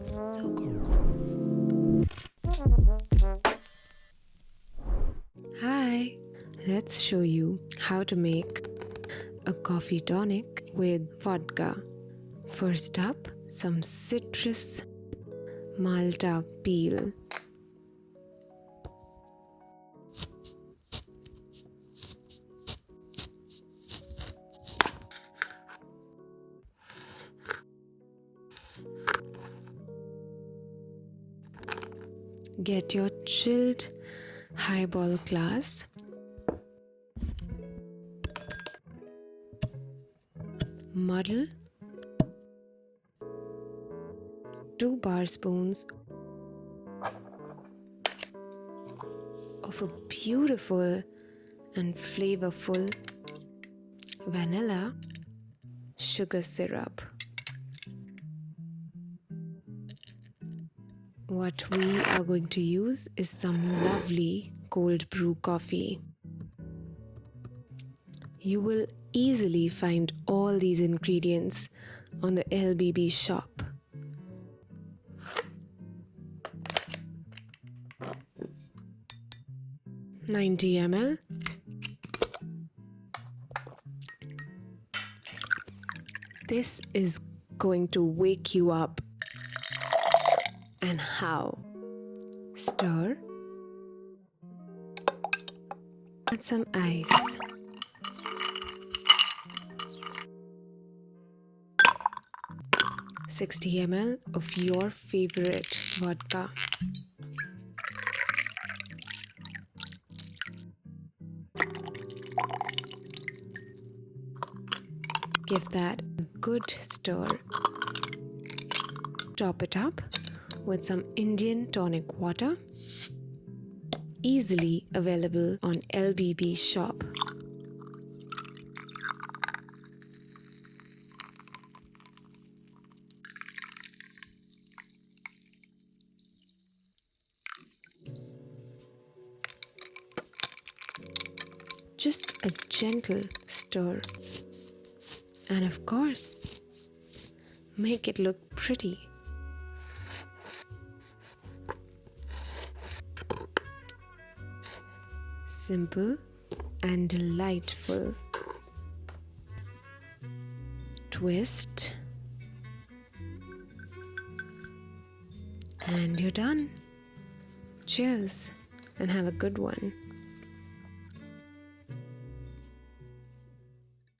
So good. Hi, let's show you how to make a coffee tonic with vodka. First up, some citrus MALTA peel. Get your chilled highball glass. Muddle 2 bar spoons of a beautiful and flavorful vanilla sugar syrup. What we are going to use is some lovely cold brew coffee. You will easily find all these ingredients on the LBB shop. "90 ml This is going to wake you up. And how? Stir. Add some ice. "60 ml of your favorite vodka. Give that a good stir. Top it up with some Indian tonic water, easily available on LBB shop. Just a gentle stir. And of course, make it look pretty. Simple and delightful. Twist. And you're done. Cheers and have a good one.